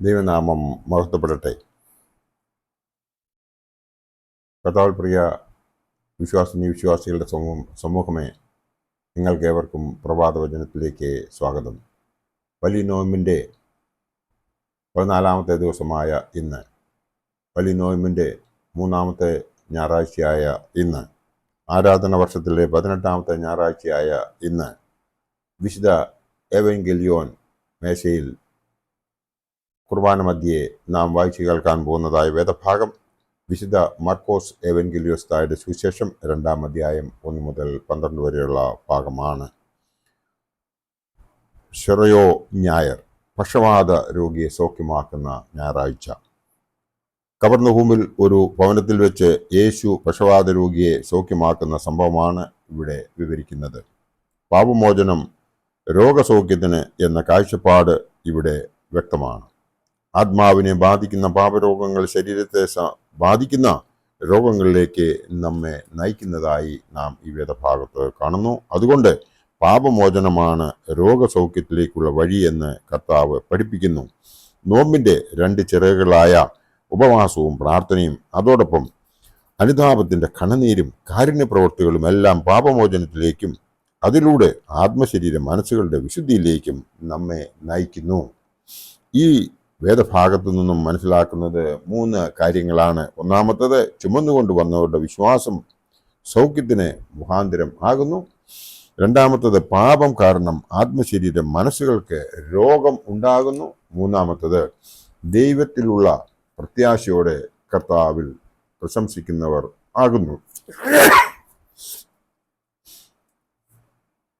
ദൈവനാമം മഹത്വപ്പെടട്ടെ. കർത്താവിൽ പ്രിയ വിശ്വാസികളുടെ സമൂഹമേ, നിങ്ങൾക്കേവർക്കും പ്രഭാതവചനത്തിലേക്ക് സ്വാഗതം. വലിയ നോയമ്പിൻ്റെ 14-ാമത്തെ ദിവസമായ ഇന്ന്, വലിയ നോയമ്പിൻ്റെ 3-ാമത്തെ ഞായറാഴ്ചയായ ഇന്ന്, ആരാധന വർഷത്തിലെ 18-ാമത്തെ ഞായറാഴ്ചയായ ഇന്ന്, വിശുദ്ധ എവൻഗേലിയോൻ മേശയിൽ കുർബാന മധ്യേ നാം വായിച്ചു കേൾക്കാൻ പോകുന്നതായ വേദഭാഗം വിശുദ്ധ മർക്കോസ് എവൻഗേലിയോസ്തായുടെ സുവിശേഷം 2-ാം അധ്യായം 1 മുതൽ 12 വരെയുള്ള ഭാഗമാണ്. ശെറയോ ഞായർ, പക്ഷവാത രോഗിയെ സൗഖ്യമാക്കുന്ന ഞായറാഴ്ച. കവർന്നഹൂമിൽ ഒരു ഭവനത്തിൽ വെച്ച് യേശു പക്ഷവാത രോഗിയെ സൗഖ്യമാക്കുന്ന സംഭവമാണ് ഇവിടെ വിവരിക്കുന്നത്. പാപമോചനം രോഗസൗഖ്യത്തിന് എന്ന കാഴ്ചപ്പാട് ഇവിടെ വ്യക്തമാണ്. ആത്മാവിനെ ബാധിക്കുന്ന പാപരോഗങ്ങൾ ശരീരത്തെ ബാധിക്കുന്ന രോഗങ്ങളിലേക്ക് നമ്മെ നയിക്കുന്നതായി നാം ഈ വേദഭാഗത്ത് കാണുന്നു. അതുകൊണ്ട് പാപമോചനമാണ് രോഗസൗഖ്യത്തിലേക്കുള്ള വഴിയെന്ന് കർത്താവ് പഠിപ്പിക്കുന്നു. നോമ്പിൻ്റെ 2 ചിറകുകളായ ഉപവാസവും പ്രാർത്ഥനയും അതോടൊപ്പം അനുതാപത്തിൻ്റെ കണ്ണുനീരും കാരുണ്യപ്രവൃത്തികളും എല്ലാം പാപമോചനത്തിലേക്കും അതിലൂടെ ആത്മശരീര മനസ്സുകളുടെ വിശുദ്ധിയിലേക്കും നമ്മെ നയിക്കുന്നു. ഈ വേദഭാഗത്തു നിന്നും മനസ്സിലാക്കുന്നത് 3 കാര്യങ്ങളാണ്. ഒന്നാമത്തത്, ചുമന്നുകൊണ്ട് വന്നവരുടെ വിശ്വാസം സൗഖ്യത്തിന് മുഖാന്തരം ആകുന്നു. രണ്ടാമത്തത്, പാപം കാരണം ആത്മശരീര മനസ്സുകൾക്ക് രോഗം ഉണ്ടാകുന്നു. മൂന്നാമത്തത്, ദൈവത്തിലുള്ള പ്രത്യാശയോടെ കർത്താവിൽ പ്രശംസിക്കുന്നവർ ആകുന്നു.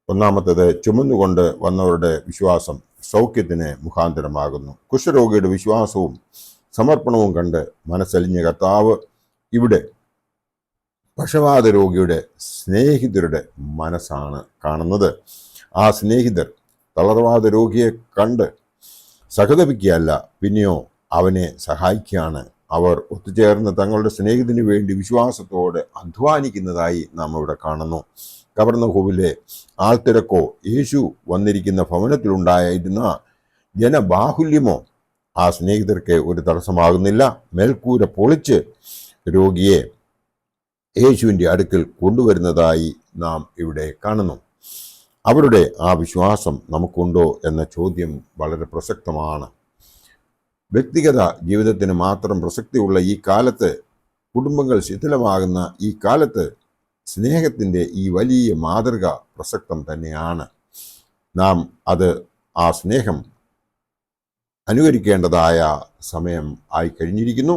ഒന്നാമത്തത്, ചുമന്നുകൊണ്ട് വന്നവരുടെ വിശ്വാസം സൗഖ്യത്തിന് മുഖാന്തരമാകുന്നു. കുഷ്ഠരോഗിയുടെ വിശ്വാസവും സമർപ്പണവും കണ്ട് മനസ്സലിഞ്ഞ കർത്താവ് ഇവിടെ പക്ഷവാത രോഗിയുടെ സ്നേഹിതരുടെ മനസ്സാണ് കാണുന്നത്. ആ സ്നേഹിതർ തളർവാദ രോഗിയെ കണ്ട് സഹതപിക്കുകയല്ല, പിന്നെയോ അവനെ സഹായിക്കുകയാണ്. അവർ ഒത്തുചേർന്ന് തങ്ങളുടെ സ്നേഹിതന് വേണ്ടി വിശ്വാസത്തോടെ അധ്വാനിക്കുന്നതായി നാം ഇവിടെ കാണുന്നു. കവർന്നഹൂമിലെ ആൾത്തിരക്കോ യേശു വന്നിരിക്കുന്ന ഭവനത്തിലുണ്ടായിരുന്ന ജനബാഹുല്യമോ ആ സ്നേഹിതർക്ക് ഒരു തടസ്സമാകുന്നില്ല. മേൽക്കൂര പൊളിച്ച് രോഗിയെ യേശുവിൻ്റെ അടുക്കൽ കൊണ്ടുവരുന്നതായി നാം ഇവിടെ കാണുന്നു. അവരുടെ ആ വിശ്വാസം നമുക്കുണ്ടോ എന്ന ചോദ്യം വളരെ പ്രസക്തമാണ്. വ്യക്തിഗത ജീവിതത്തിന് മാത്രം പ്രസക്തിയുള്ള ഈ കാലത്ത്, കുടുംബങ്ങൾ ശിഥിലമാകുന്ന ഈ കാലത്ത്, സ്നേഹത്തിൻ്റെ ഈ വലിയ മാതൃക പ്രസക്തം തന്നെയാണ്. നാം ആ സ്നേഹം അനുകരിക്കേണ്ടതായ സമയം ആയിക്കഴിഞ്ഞിരിക്കുന്നു.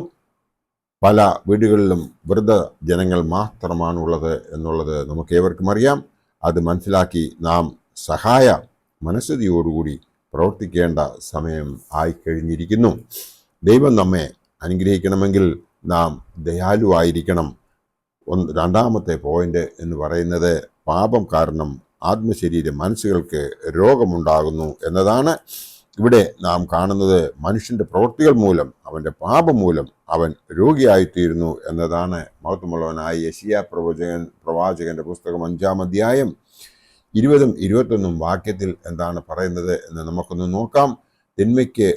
പല വീടുകളിലും വൃദ്ധജനങ്ങൾ മാത്രമാണുള്ളത് എന്നുള്ളത് നമുക്കേവർക്കും അറിയാം. അത് മനസ്സിലാക്കി നാം സഹായ മനസ്ഥിതിയോടുകൂടി പ്രവർത്തിക്കേണ്ട സമയം ആയിക്കഴിഞ്ഞിരിക്കുന്നു. ദൈവം നമ്മെ അനുഗ്രഹിക്കണമെങ്കിൽ നാം ദയാലുവായിരിക്കണം. രണ്ടാമത്തെ പോയിന്റ് എന്ന് പറയുന്നത്, പാപം കാരണം ആത്മശരീര മനസ്സുകൾക്ക് രോഗമുണ്ടാകുന്നു എന്നതാണ്. ഇവിടെ നാം കാണുന്നത് മനുഷ്യൻ്റെ പ്രവൃത്തികൾ മൂലം, അവൻ്റെ പാപം മൂലം അവൻ രോഗിയായിത്തീരുന്നു എന്നതാണ്. മഹത്വമുള്ളവനായ യെശയ്യാ പ്രവാചകന്റെ പുസ്തകം 5-ാം അധ്യായം 20-21 വാക്യത്തിൽ എന്താണ് പറയുന്നത് എന്ന് നമുക്കൊന്ന് നോക്കാം. തിന്മയ്ക്ക്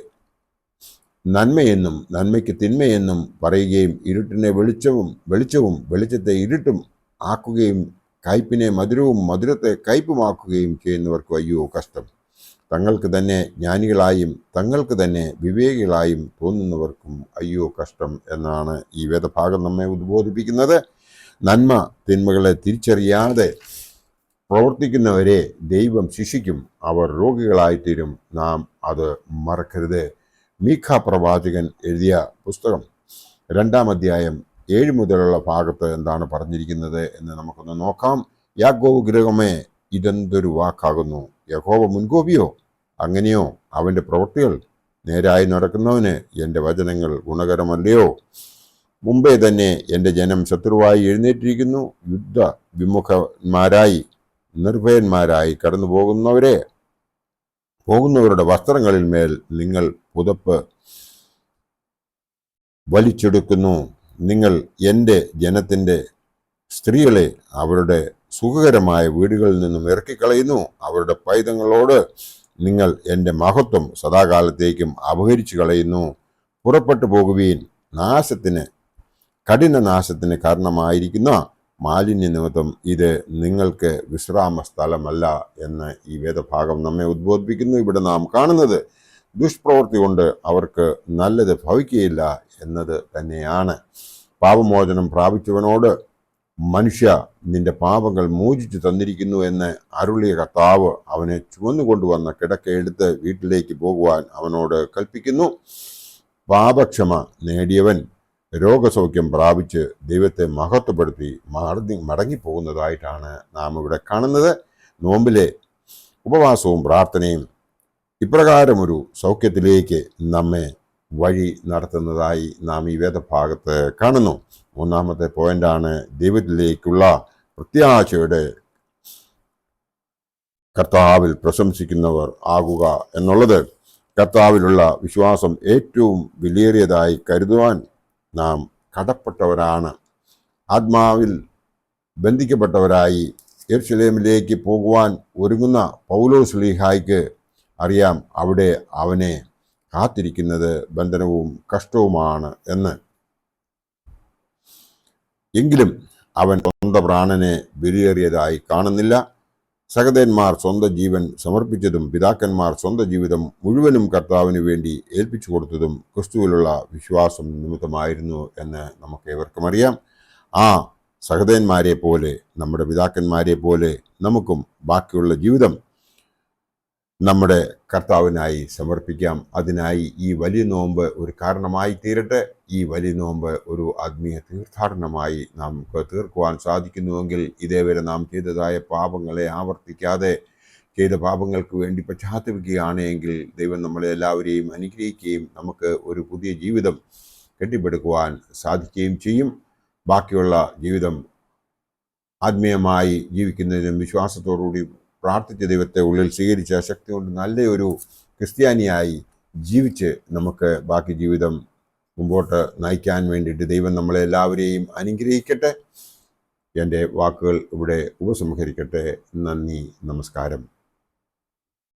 നന്മയെന്നും നന്മയ്ക്ക് തിന്മയെന്നും പറയുകയും ഇരുട്ടിനെ വെളിച്ചവും വെളിച്ചത്തെ ഇരുട്ടും ആക്കുകയും കയ്പിനെ മധുരവും മധുരത്തെ കയ്പുമാക്കുകയും ചെയ്യുന്നവർക്ക് അയ്യോ കഷ്ടം. തങ്ങൾക്ക് തന്നെ ജ്ഞാനികളായും തങ്ങൾക്ക് തന്നെ വിവേകികളായും തോന്നുന്നവർക്കും അയ്യോ കഷ്ടം എന്നാണ് ഈ വേദഭാഗം നമ്മെ ഉദ്ബോധിപ്പിക്കുന്നത്. നന്മ തിന്മകളെ തിരിച്ചറിയാതെ പ്രവർത്തിക്കുന്നവരെ ദൈവം ശിക്ഷിക്കും. അവർ രോഗികളായിത്തീരും. നാം അത് മറക്കരുത്. മീഖ പ്രവാചകൻ എഴുതിയ പുസ്തകം 2-ാം അധ്യായം 7 മുതലുള്ള ഭാഗത്ത് എന്താണ് പറഞ്ഞിരിക്കുന്നത് എന്ന് നമുക്കൊന്ന് നോക്കാം. യാക്കോബ് ഗൃഹമേ, ഇതെന്തൊരു വാക്കാകുന്നു! യഹോവ മുൻകോപിയോ? അങ്ങനെയോ? അവൻ്റെ പ്രവൃത്തികൾ നേരായി നടക്കുന്നവന് എൻ്റെ വചനങ്ങൾ ഗുണകരമല്ലയോ? മുമ്പേ തന്നെ എൻ്റെ ജനം ശത്രുവായി എഴുന്നേറ്റിരിക്കുന്നു. യുദ്ധ വിമുഖന്മാരായി നിർഭയന്മാരായി കടന്നു പോകുന്നവരുടെ വസ്ത്രങ്ങളിൽ മേൽ നിങ്ങൾ പുതപ്പ് വലിച്ചെടുക്കുന്നു. നിങ്ങൾ എൻ്റെ ജനത്തിൻ്റെ സ്ത്രീകളെ അവരുടെ സുഖകരമായ വീടുകളിൽ നിന്നും ഇറക്കിക്കളയുന്നു. അവരുടെ പൈതങ്ങളോട് നിങ്ങൾ എൻ്റെ മഹത്വം സദാകാലത്തേക്കും അപഹരിച്ചു കളയുന്നു. പുറപ്പെട്ടു പോകുവീൻ. കഠിന നാശത്തിന് കാരണമായിരിക്കുന്ന മാലിന്യ നിമിത്തം ഇത് നിങ്ങൾക്ക് വിശ്രാമ സ്ഥലമല്ല എന്ന് ഈ വേദഭാഗം നമ്മെ ഉദ്ബോധിപ്പിക്കുന്നു. ഇവിടെ നാം കാണുന്നത് ദുഷ്പ്രവൃത്തി കൊണ്ട് അവർക്ക് നല്ലത് ഭവിക്കുകയില്ല എന്നത് തന്നെയാണ്. പാപമോചനം പ്രാപിച്ചവനോട് മനുഷ്യ, നിന്റെ പാപങ്ങൾ മോചിച്ചു തന്നിരിക്കുന്നു എന്ന് അരുളിയ കർത്താവ് അവനെ ചുമന്നുകൊണ്ടുവന്ന കിടക്കയെടുത്ത് വീട്ടിലേക്ക് പോകുവാൻ അവനോട് കൽപ്പിക്കുന്നു. പാപക്ഷമ നേടിയവൻ രോഗസൗഖ്യം പ്രാപിച്ച് ദൈവത്തെ മഹത്വപ്പെടുത്തി മടങ്ങിപ്പോകുന്നതായിട്ടാണ് നാം ഇവിടെ കാണുന്നത്. നോമ്പിലെ ഉപവാസവും പ്രാർത്ഥനയും ഇപ്രകാരമൊരു സൗഖ്യത്തിലേക്ക് നമ്മെ വഴി നടത്തുന്നതായി നാം ഈ വേദഭാഗത്ത് കാണുന്നു. മൂന്നാമത്തെ പോയിന്റാണ് ദൈവത്തിലേക്കുള്ള പ്രത്യാശയുടെ കർത്താവിൽ പ്രശംസിക്കുന്നവർ ആകുക എന്നുള്ളത്. കർത്താവിലുള്ള വിശ്വാസം ഏറ്റവും വിലയേറിയതായി കരുതുവാൻ നാം കടപ്പെട്ടവരാണ്. ആത്മാവിൽ ബന്ധിക്കപ്പെട്ടവരായി യെരുശലേമിലേക്ക് പോകുവാൻ ഒരുങ്ങുന്ന പൗലോസ് ശ്ലീഹായ്ക്ക് അറിയാം അവിടെ അവനെ കാത്തിരിക്കുന്നത് ബന്ധനവും കഷ്ടവുമാണ് എന്ന്. എങ്കിലും അവൻ സ്വന്തം പ്രാണനെ വിലയേറിയതായി കാണുന്നില്ല. സഹോദരന്മാർ സ്വന്തം ജീവൻ സമർപ്പിച്ചതും പിതാക്കന്മാർ സ്വന്തം ജീവിതം മുഴുവനും കർത്താവിന് വേണ്ടി ഏൽപ്പിച്ചു കൊടുത്തതും ക്രിസ്തുവിലുള്ള വിശ്വാസം നിമിത്തമായിരുന്നു എന്ന് നമുക്ക് ഏവർക്കും അറിയാം. ആ സഹോദരന്മാരെ പോലെ, നമ്മുടെ പിതാക്കന്മാരെ പോലെ നമുക്കും ബാക്കിയുള്ള ജീവിതം നമ്മുടെ കർത്താവിനായി സമർപ്പിക്കാം. അതിനായി ഈ വലിയ നോമ്പ് ഒരു കാരണമായി തീരട്ടെ. ഈ വലിയ നോമ്പ് ഒരു ആത്മീയ തീർത്ഥാടനമായി നമുക്ക് തീർക്കുവാൻ സാധിക്കുന്നുവെങ്കിൽ, ഇതേവരെ നാം ചെയ്തതായ പാപങ്ങളെ ആവർത്തിക്കാതെ ചെയ്ത പാപങ്ങൾക്ക് വേണ്ടി പശ്ചാത്തപിക്കുകയാണെങ്കിൽ ദൈവം നമ്മളെ എല്ലാവരെയും അനുഗ്രഹിക്കുകയും നമുക്ക് ഒരു പുതിയ ജീവിതം കെട്ടിപ്പടുക്കുവാൻ സാധിക്കുകയും ചെയ്യും. ബാക്കിയുള്ള ജീവിതം ആത്മീയമായി ജീവിക്കുന്നതിനും വിശ്വാസത്തോടുകൂടി പ്രാർത്ഥിച്ച ദൈവത്തെ ഉള്ളിൽ സ്വീകരിച്ച ശക്തി കൊണ്ട് നല്ലൊരു ക്രിസ്ത്യാനിയായി ജീവിച്ച് നമുക്ക് ബാക്കി ജീവിതം മുമ്പോട്ട് നയിക്കാൻ വേണ്ടിയിട്ട് ദൈവം നമ്മളെ എല്ലാവരെയും അനുഗ്രഹിക്കട്ടെ. എൻ്റെ വാക്കുകൾ ഇവിടെ ഉപസംഹരിക്കട്ടെ. നന്ദി, നമസ്കാരം.